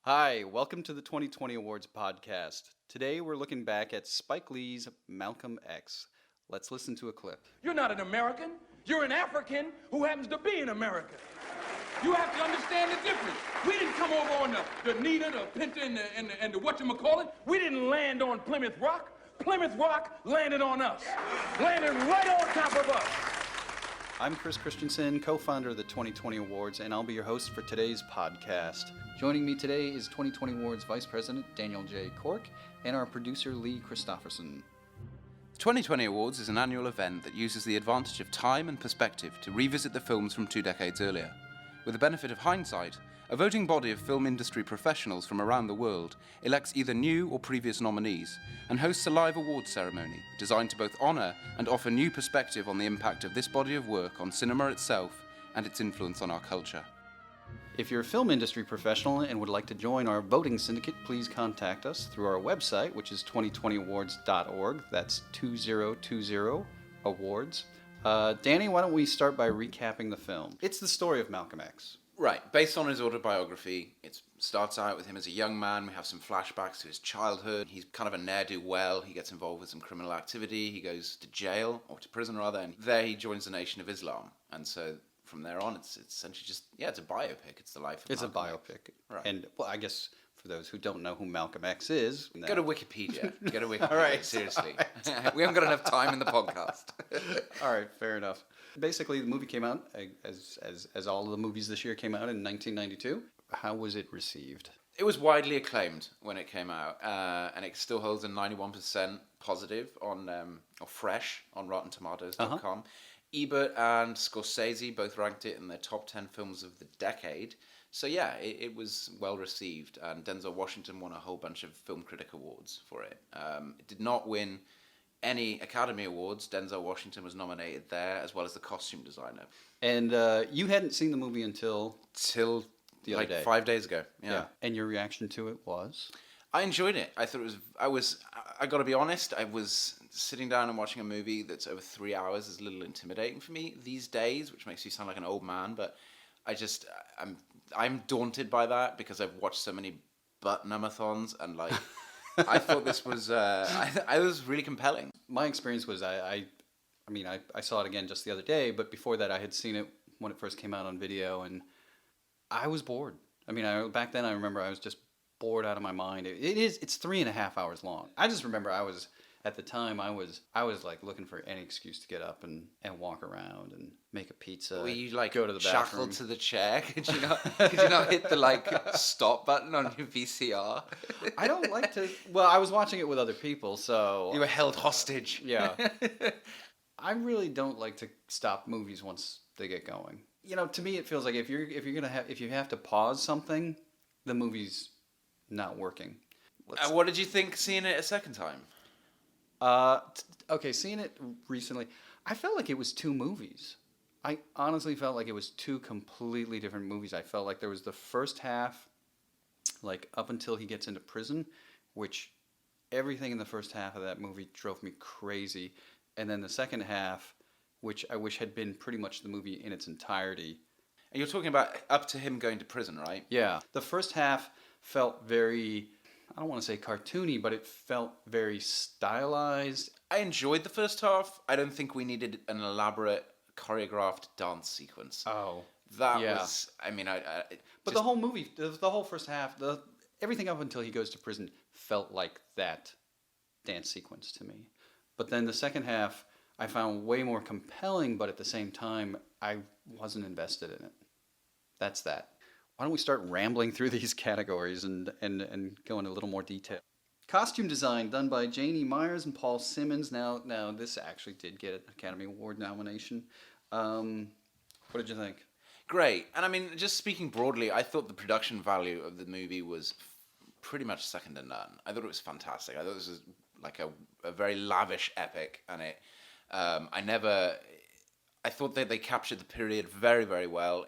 Hi, welcome to the 2020 Awards podcast. Today we're looking back at Spike Lee's Malcolm X. Let's listen to a clip. You're not an American. You're an African who happens to be an American. You have to understand the difference. We didn't come over on the Nita, the Pinta, and the whatchamacallit. We didn't land on Plymouth Rock. Plymouth Rock landed on us. Landed right on top of us. I'm Kris Kristensen, co-founder of the 2020 Awards, and I'll be your host for today's podcast. Joining me today is 2020 Awards Vice President Daniel J. Cork and our producer Lee Christopherson. 2020 Awards is an annual event that uses the advantage of time and perspective to revisit the films from 2 decades earlier. With the benefit of hindsight, a voting body of film industry professionals from around the world elects either new or previous nominees and hosts a live awards ceremony designed to both honour and offer new perspective on the impact of this body of work on cinema itself and its influence on our culture. If you're a film industry professional and would like to join our voting syndicate, please contact us through our website, which is 2020awards.org. That's 2020 awards. Danny, why don't we start by recapping the film? It's the story of Malcolm X. Right, based on his autobiography, it starts out with him as a young man. We have some flashbacks to his childhood. He's kind of a ne'er-do-well. He gets involved with some criminal activity. He goes to jail, or to prison rather, and there he joins the Nation of Islam. And so from there on, it's essentially just, it's a biopic. It's the life of Malcolm X. Biopic. Right. And, well, I guess for those who don't know who Malcolm X is... Go to Wikipedia. Go to Wikipedia, All right. seriously. All right. We haven't got enough time in the podcast. All right, fair enough. Basically, the movie came out, as all of the movies this year came out in 1992. How was it received? It was widely acclaimed when it came out, and it still holds a 91% positive on, or fresh on RottenTomatoes.com. Ebert and Scorsese both ranked it in their top 10 films of the decade. So yeah, it was well received, and Denzel Washington won a whole bunch of film critic awards for it. It did not win any Academy Awards. Denzel Washington was nominated there, as well as the costume designer. And you hadn't seen the movie until the other day. 5 days ago. Yeah. And your reaction to it was? I enjoyed it. I thought I got to be honest, I was sitting down and watching a movie that's over 3 hours is a little intimidating for me these days, which makes me sound like an old man, but I'm daunted by that because I've watched so many butt-numathons and like I thought this was I was really compelling. My experience was I saw it again just the other day, but before that I had seen it when it first came out on video, and I was bored. Back then I remember I was just bored out of my mind. It's 3.5 hours long. I just remember I was like looking for any excuse to get up and walk around and make a pizza. Were you like go to the bathroom. shackled to the chair? Could you not hit the stop button on your VCR? I don't like to. Well, I was watching it with other people, so you were held hostage. Yeah. I really don't like to stop movies once they get going. To me, it feels like if you have to pause something, the movie's not working. What did you think seeing it a second time? Okay, seeing it recently, I felt like it was two movies. I honestly felt like it was two completely different movies. I felt like there was the first half, like up until he gets into prison, which everything in the first half of that movie drove me crazy. And then the second half, which I wish had been pretty much the movie in its entirety. And you're talking about up to him going to prison, right? Yeah. The first half felt very, I don't want to say cartoony, but it felt very stylized. I enjoyed the first half. I don't think we needed an elaborate choreographed dance sequence. Oh. That was, But the whole movie, the whole first half, everything up until he goes to prison felt like that dance sequence to me. But then the second half I found way more compelling, but at the same time I wasn't invested in it. That's that. Why don't we start rambling through these categories and go into a little more detail. Costume design done by Janie Myers and Paul Simmons. Now this actually did get an Academy Award nomination. What did you think? Great. And just speaking broadly, I thought the production value of the movie was pretty much second to none. I thought it was fantastic. I thought this was like a very lavish epic, and I thought that they captured the period very, very well.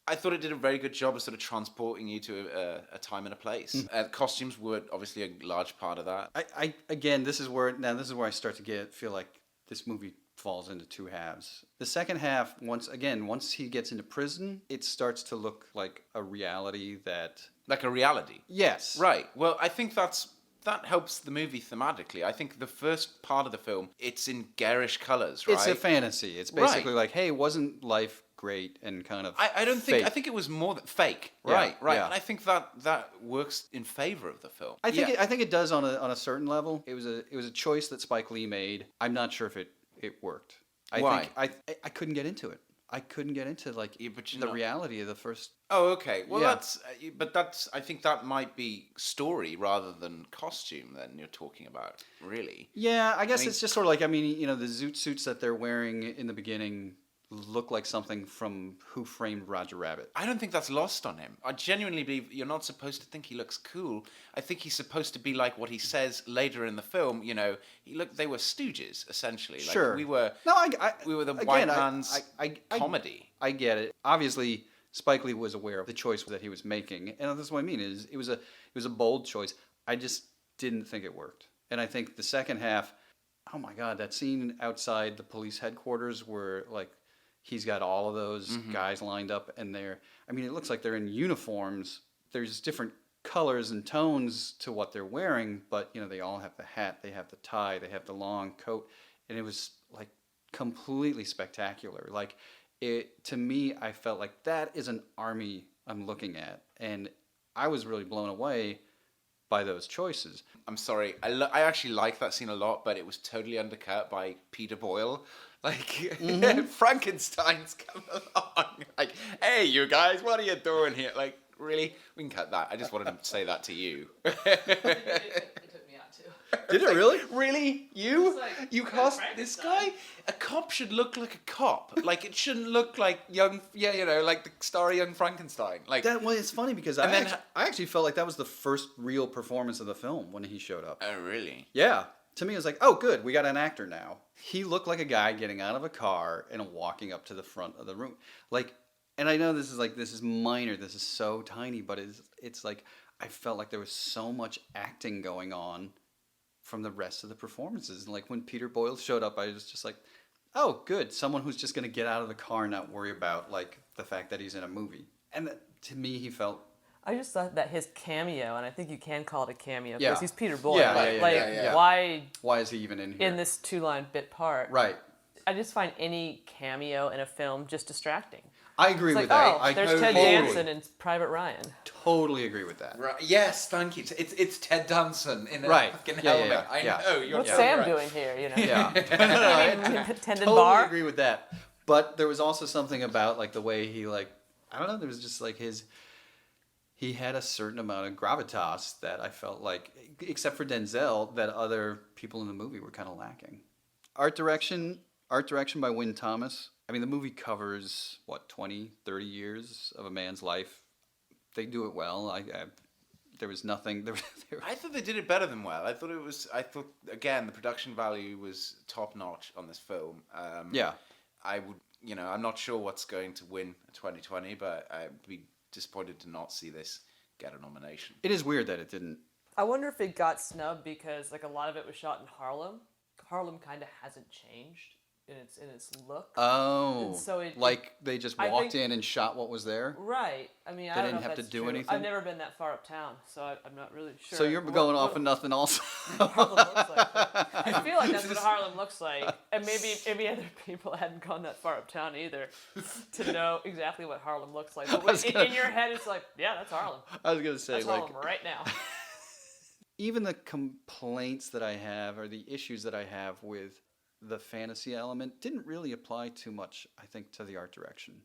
I thought it did a very good job of sort of transporting you to a time and a place. Costumes were obviously a large part of that. Again, this is where I start to feel like this movie falls into two halves. The second half, once he gets into prison, it starts to look like a reality that... Like a reality? Yes. Right. Well, I think that helps the movie thematically. I think the first part of the film, it's in garish colours, right? It's a fantasy. It's basically like, hey, wasn't life great and kind of I don't fake. think... I think it was more fake. Yeah, Right. yeah. And I think that works in favour of the film. I think it does on a certain level. It was a choice that Spike Lee made. I'm not sure if it worked. Why? I couldn't get into it. I couldn't get into the reality of the first. Oh, okay. Well, Yeah. that's. I think that might be story rather than costume. Then you're talking about, really. Yeah, I guess it's just sort of like, the zoot suits that they're wearing in the beginning look like something from Who Framed Roger Rabbit. I don't think that's lost on him. I genuinely believe you're not supposed to think he looks cool. I think he's supposed to be like what he says later in the film. They were stooges essentially. Like, Sure. we were. No, we were the white man's comedy. I get it. Obviously, Spike Lee was aware of the choice that he was making, and that's what I mean. It was a bold choice. I just didn't think it worked, and I think the second half. Oh my God, that scene outside the police headquarters where he's got all of those guys lined up, and it looks like they're in uniforms. There's different colors and tones to what they're wearing, but they all have the hat, they have the tie, they have the long coat, and it was completely spectacular. To me, I felt like that is an army I'm looking at, and I was really blown away by those choices. I'm sorry, I actually like that scene a lot, but it was totally undercut by Peter Boyle. Frankenstein's come along. Hey, you guys, what are you doing here? Really? We can cut that. I just wanted to say that to you. It took me out too. Did it really? Really? You? You cast this Frankenstein. guy? A cop should look like a cop. It shouldn't look like young, like the starry young Frankenstein. It's funny because I then actually felt like that was the first real performance of the film when he showed up. Oh, really? Yeah. To me, it was like, oh, good, we got an actor now. He looked like a guy getting out of a car and walking up to the front of the room. And I know this is minor, this is so tiny, but it's like, I felt like there was so much acting going on from the rest of the performances. And when Peter Boyle showed up, I was just like, oh, good, someone who's just going to get out of the car and not worry about, the fact that he's in a movie. And to me, he felt... I just thought that his cameo, and I think you can call it a cameo, Yeah. because he's Peter Boyle. Yeah. Why is he even in here? in this 2-line bit part? Right. I just find any cameo in a film just distracting. I agree with It's that. like, there's Ted totally, Danson in Private Ryan. Totally agree with that. Right. Yes, thank you. It's Ted Danson in a Right. fucking Yeah, helmet. yeah. I know. You're What's totally Sam right. doing here? Yeah. Tendon Totally bar? agree with that. But there was also something about the way he I don't know, there was just he had a certain amount of gravitas that I felt except for Denzel, that other people in the movie were kind of lacking. Art direction by Wynn Thomas. The movie covers 20, 30 years of a man's life. They do it well. There was nothing. I thought they did it better than well. I thought again the production value was top notch on this film. Yeah. I would, I'm not sure what's going to win 2020, but I'd be disappointed to not see this get a nomination. It is weird that it didn't. I wonder if it got snubbed because a lot of it was shot in Harlem. Harlem kind of hasn't changed in its look. Oh. And so they just walked in and shot what was there? Right. I don't didn't know if have to that's do true. anything? I've never been that far uptown, so I'm not really sure. So you're going off of nothing also. Harlem looks like. I feel like that's what Harlem looks like, and maybe other people hadn't gone that far uptown either to know exactly what Harlem looks like. But in your head, it's like, yeah, that's Harlem. I was gonna say That's Harlem right now. Even the complaints that I have or the issues that I have with the fantasy element didn't really apply too much, I think, to the art direction.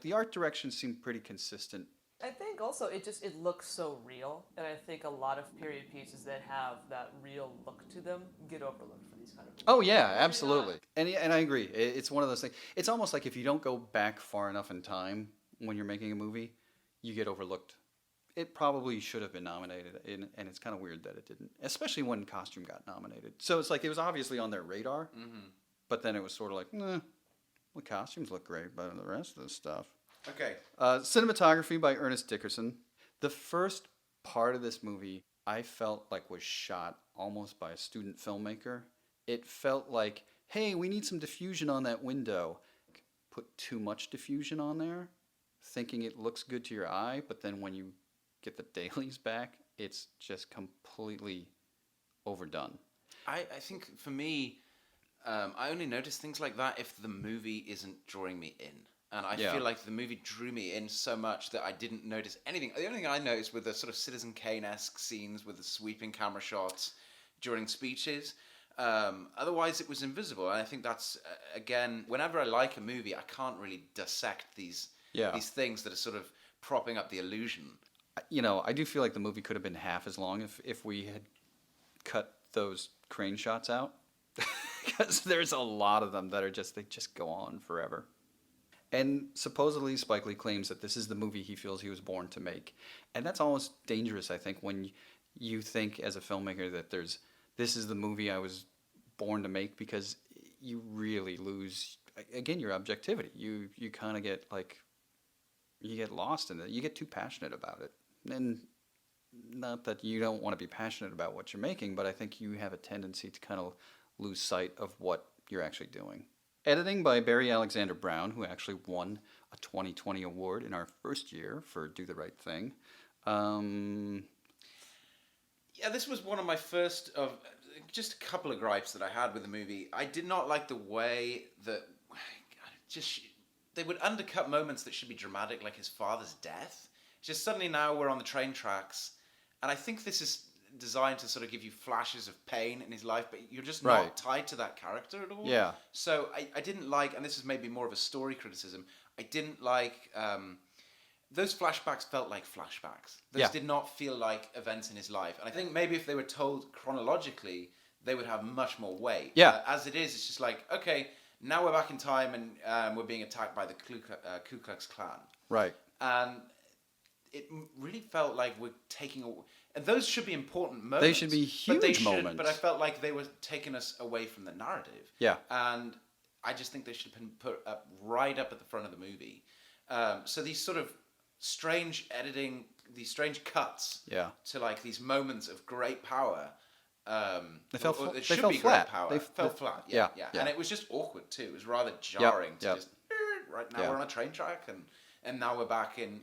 The art direction seemed pretty consistent. I think also it looks so real, and I think a lot of period pieces that have that real look to them get overlooked for these kind of movies. Oh yeah, absolutely. And I agree. It's one of those things. It's almost like if you don't go back far enough in time when you're making a movie, you get overlooked. It probably should have been nominated, and it's kind of weird that it didn't, especially when costume got nominated. So it's it was obviously on their radar, but then it was sort of nah, the costumes look great, but the rest of the stuff. Okay. Cinematography by Ernest Dickerson. The first part of this movie I felt was shot almost by a student filmmaker. It felt like, hey, we need some diffusion on that window. Put too much diffusion on there, thinking it looks good to your eye, but then when you get the dailies back, it's just completely overdone. I think for me, I only notice things like that if the movie isn't drawing me in. And I feel like the movie drew me in so much that I didn't notice anything. The only thing I noticed were the sort of Citizen Kane-esque scenes with the sweeping camera shots during speeches. Otherwise, it was invisible. And I think that's, again, whenever I like a movie, I can't really dissect these things that are sort of propping up the illusion. You know, I do feel like the movie could have been half as long if we had cut those crane shots out. Because there's a lot of them that are they just go on forever. And supposedly Spike Lee claims that this is the movie he feels he was born to make. And that's almost dangerous, I think, when you think as a filmmaker that this is the movie I was born to make, because you really lose, again, your objectivity. You kind of get you get lost in it. You get too passionate about it. And not that you don't want to be passionate about what you're making, but I think you have a tendency to kind of lose sight of what you're actually doing. Editing by Barry Alexander Brown, who actually won a 2020 award in our first year for Do the Right Thing. Yeah, this was one of my first of just a couple of gripes that I had with the movie. I did not like the way that they would undercut moments that should be dramatic, like his father's death. Just suddenly now we're on the train tracks, and I think this is designed to sort of give you flashes of pain in his life, but you're just not tied to that character at all. Yeah. So I didn't like, and this is maybe more of a story criticism, I didn't like, those flashbacks felt like flashbacks. Those did not feel like events in his life. And I think maybe if they were told chronologically, they would have much more weight. Yeah. As it is, it's just like, okay, now we're back in time and we're being attacked by the Ku Klux Klan. Right. And it really felt like we're taking... And those should be important moments. They should be huge moments. But I felt like they were taking us away from the narrative. Yeah. And I just think they should have been put up right up at the front of the movie. So these sort of strange editing, these strange cuts to like these moments of great power. They fell flat. Great power. They fell flat. Yeah. And it was just awkward too. It was rather jarring to just right now we're on a train track and now we're back in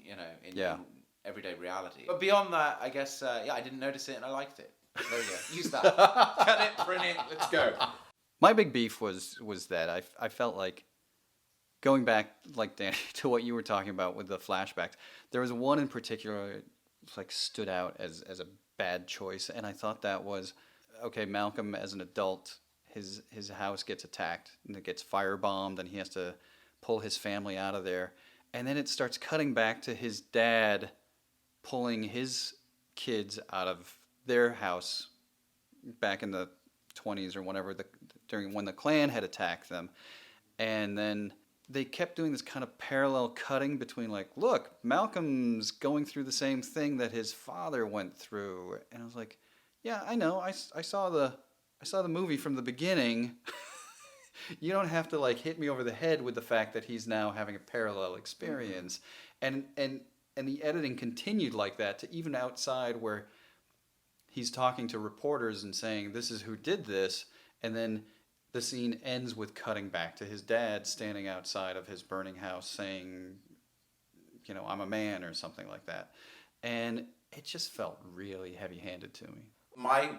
everyday reality. But beyond that, I guess I didn't notice it and I liked it. There you go. Use that. Cut it, print it. Let's go. My big beef was that I felt like, going back, like Danny, to what you were talking about with the flashbacks, there was one in particular like stood out as a bad choice, and I thought that was, okay, Malcolm as an adult, his house gets attacked and it gets firebombed and he has to pull his family out of there, and then it starts cutting back to his dad pulling his kids out of their house back in the 20s or whenever, during when the Klan had attacked them, and then they kept doing this kind of parallel cutting between like, look, Malcolm's going through the same thing that his father went through, and I was like, yeah, I know, I saw the movie from the beginning. You don't have to like hit me over the head with the fact that he's now having a parallel experience. Mm-hmm. And the editing continued like that to even outside where he's talking to reporters and saying, this is who did this, and then the scene ends with cutting back to his dad standing outside of his burning house saying, you know, I'm a man or something like that. And it just felt really heavy-handed to me. My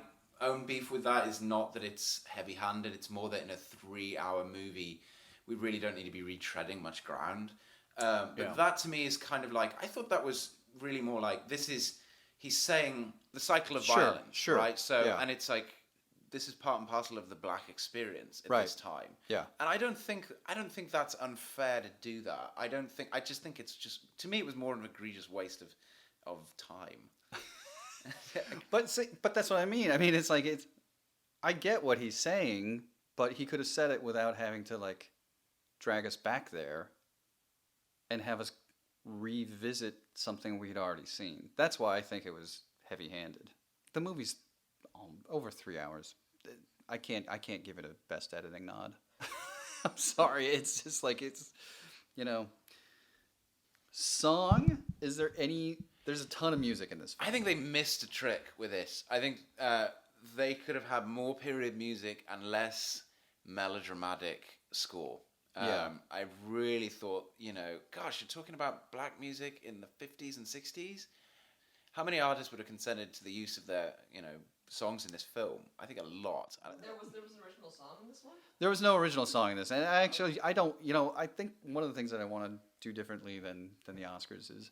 own beef with that is not that it's heavy-handed, it's more that in a 3-hour movie, we really don't need to be retreading much ground. But that to me is kind of like, I thought that was really more like, he's saying the cycle of violence, right? So, and it's like, this is part and parcel of the black experience at this time. Yeah. And I don't think that's unfair to do that. I just think it's just, to me, it was more of an egregious waste of time. But that's what I mean. I mean, it's like, I get what he's saying, but he could have said it without having to like drag us back there and have us revisit something we'd already seen. That's why I think it was heavy-handed. The movie's over 3 hours. I can't give it a best editing nod. I'm sorry. It's just like, it's, you know, song. There's a ton of music in this film. I think they missed a trick with this. I think they could have had more period music and less melodramatic score. Yeah. I really thought, gosh, you're talking about black music in the 50s and 60s? How many artists would have consented to the use of their, songs in this film? I think a lot. There was an original song in this one? There was no original song in this. And I don't, I think one of the things that I want to do differently than the Oscars is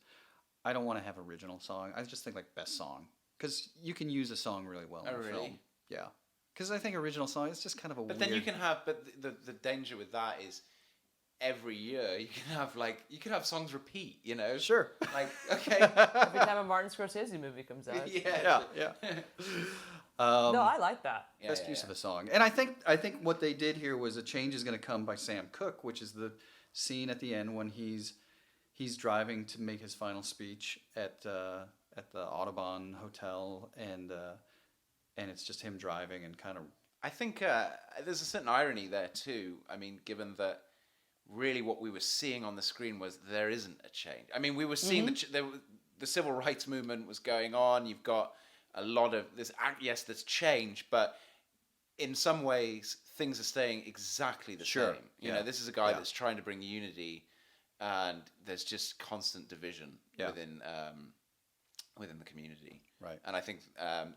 I don't want to have original song. I just think like best song. Because you can use a song really well in a film. Yeah. Because I think original song is just kind of a weird... But then you can have... But the danger with that is every year you can have songs repeat, Sure. Like, okay. Every time a Martin Scorsese movie comes out. Yeah. No, I like that. Best use of a song. And I think what they did here was A Change Is Gonna Come by Sam Cooke, which is the scene at the end when he's driving to make his final speech at the Audubon Hotel, and it's just him driving and kind of... I think there's a certain irony there too. I mean, given that really what we were seeing on the screen was there isn't a change. I mean, we were seeing the civil rights movement was going on. You've got a lot of this. Yes, there's change, but in some ways things are staying exactly the same. This is a guy that's trying to bring unity, and there's just constant division within the community. Right. And I think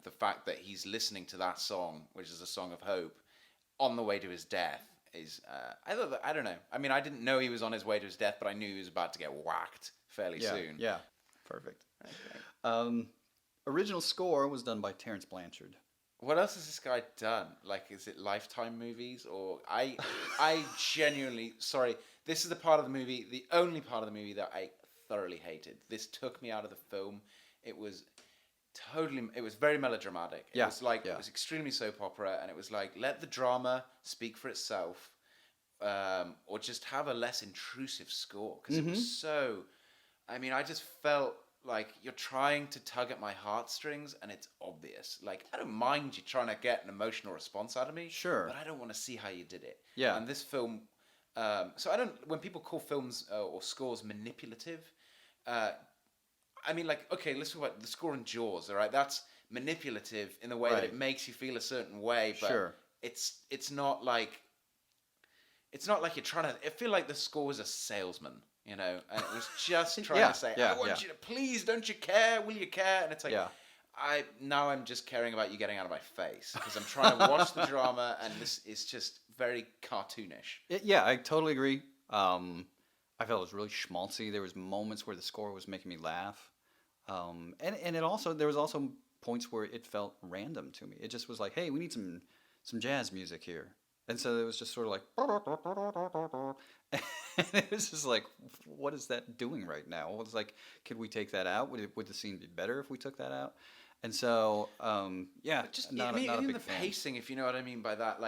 the fact that he's listening to that song, which is a song of hope, on the way to his death is... I don't know. I mean, I didn't know he was on his way to his death, but I knew he was about to get whacked fairly soon. Yeah. Perfect. Original score was done by Terence Blanchard. What else has this guy done? Like, is it Lifetime movies? Or I genuinely... Sorry, this is the only part of the movie that I thoroughly hated. This took me out of the film. It was very melodramatic. It was like, it was extremely soap opera, and it was like, let the drama speak for itself, or just have a less intrusive score, because it was so... I mean, I just felt like you're trying to tug at my heartstrings, and it's obvious. Like, I don't mind you trying to get an emotional response out of me, sure, but I don't want to see how you did it. Yeah. And this film... when people call films or scores manipulative... I mean, like, okay, let's talk about the score in Jaws, all right? That's manipulative in the way that it makes you feel a certain way, but it's not like you're trying to... I feel like the score was a salesman, and it was just trying to say, I want you to, please, don't you care? Will you care? And it's like, I'm just caring about you getting out of my face, because I'm trying to watch the drama, and this is just very cartoonish. I totally agree. I felt it was really schmaltzy. There was moments where the score was making me laugh. And there was also points where it felt random to me. It just was like, hey, we need some jazz music here. And so it was just sort of like, and it was just like, what is that doing right now? It was like, could we take that out? Would the scene be better if we took that out? And so, not a big fan. Pacing, if you know what I mean by that,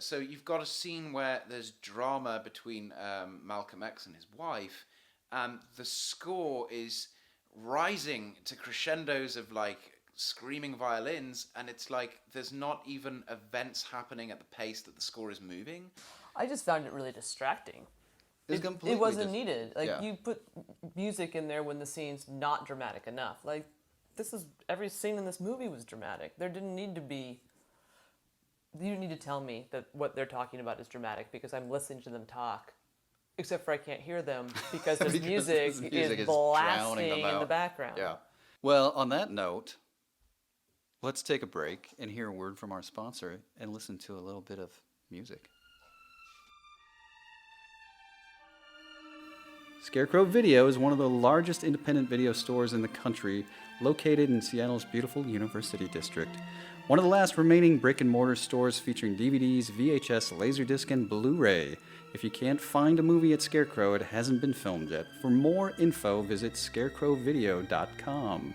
so you've got a scene where there's drama between Malcolm X and his wife, and the score is rising to crescendos of like screaming violins, and it's like there's not even events happening at the pace that the score is moving. I just found it really distracting. It wasn't needed. You put music in there when the scene's not dramatic enough. Like, every scene in this movie was dramatic. There didn't need to be... You don't need to tell me that what they're talking about is dramatic because I'm listening to them talk. Except for I can't hear them because this music is blasting in the background. Yeah. Well, on that note, let's take a break and hear a word from our sponsor and listen to a little bit of music. Scarecrow Video is one of the largest independent video stores in the country, located in Seattle's beautiful University District. One of the last remaining brick-and-mortar stores featuring DVDs, VHS, Laserdisc, and Blu-ray. If you can't find a movie at Scarecrow, it hasn't been filmed yet. For more info, visit scarecrowvideo.com.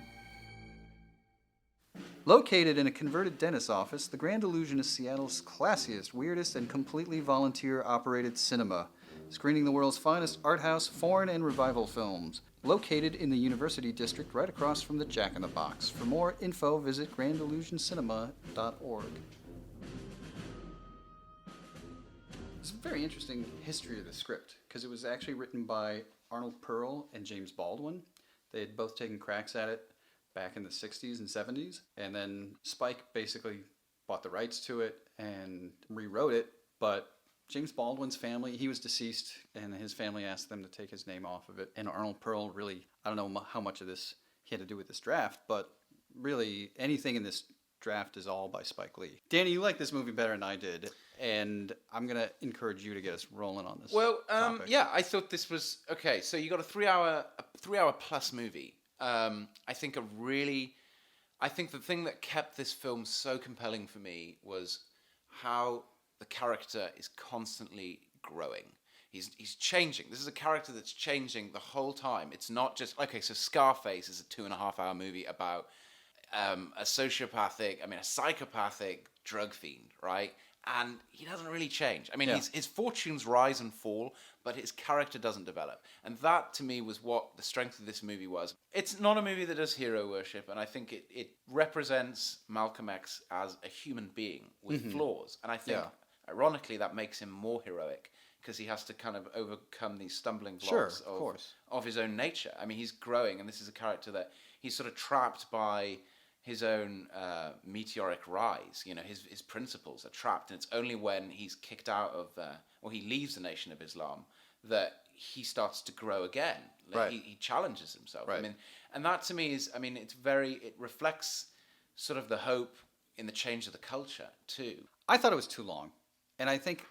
Located in a converted dentist's office, the Grand Illusion is Seattle's classiest, weirdest, and completely volunteer-operated cinema, screening the world's finest art house, foreign, and revival films. Located in the University District right across from the Jack in the Box. For more info, visit grandillusioncinema.org. It's a very interesting history of the script, because it was actually written by Arnold Perl and James Baldwin. They had both taken cracks at it back in the 60s and 70s, and then Spike basically bought the rights to it and rewrote it But James Baldwin's family, he was deceased, and his family asked them to take his name off of it. And Arnold Perl really, I don't know how much of this he had to do with this draft, but really anything in this draft is all by Spike Lee. Danny, you like this movie better than I did, and I'm going to encourage you to get us rolling on this. Well, topic. yeah, I thought this was okay. So you got a 3 hour plus movie. I think the thing that kept this film so compelling for me was how the character is constantly growing. He's changing. This is a character that's changing the whole time. It's not just so Scarface is a 2.5 hour movie about a psychopathic drug fiend, right? And he doesn't really change. I mean, his fortunes rise and fall, but his character doesn't develop. And that, to me, was what the strength of this movie was. It's not a movie that does hero worship, and I think it represents Malcolm X as a human being with flaws. And I think, ironically, that makes him more heroic, because he has to kind of overcome these stumbling blocks of his own nature. I mean, he's growing, and this is a character that he's sort of trapped by his own meteoric rise. You know, his principles are trapped, and it's only when he's kicked out of, he leaves the Nation of Islam, that he starts to grow again. Like, he challenges himself. Right. I mean, and that to me is, it reflects sort of the hope in the change of the culture too. I thought it was too long, and I think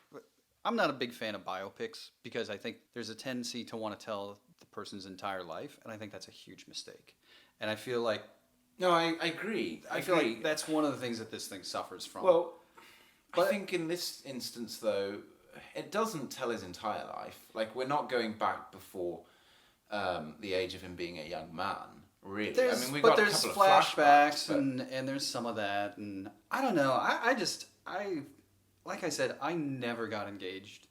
I'm not a big fan of biopics because I think there's a tendency to want to tell the person's entire life, and I think that's a huge mistake. And I feel like No, I agree. I feel like that's one of the things that this thing suffers from. Well, I think in this instance, though, it doesn't tell his entire life. Like, we're not going back before the age of him being a young man, really. We've got a couple of flashbacks, and there's some of that, and I don't know. I like I said, I never got engaged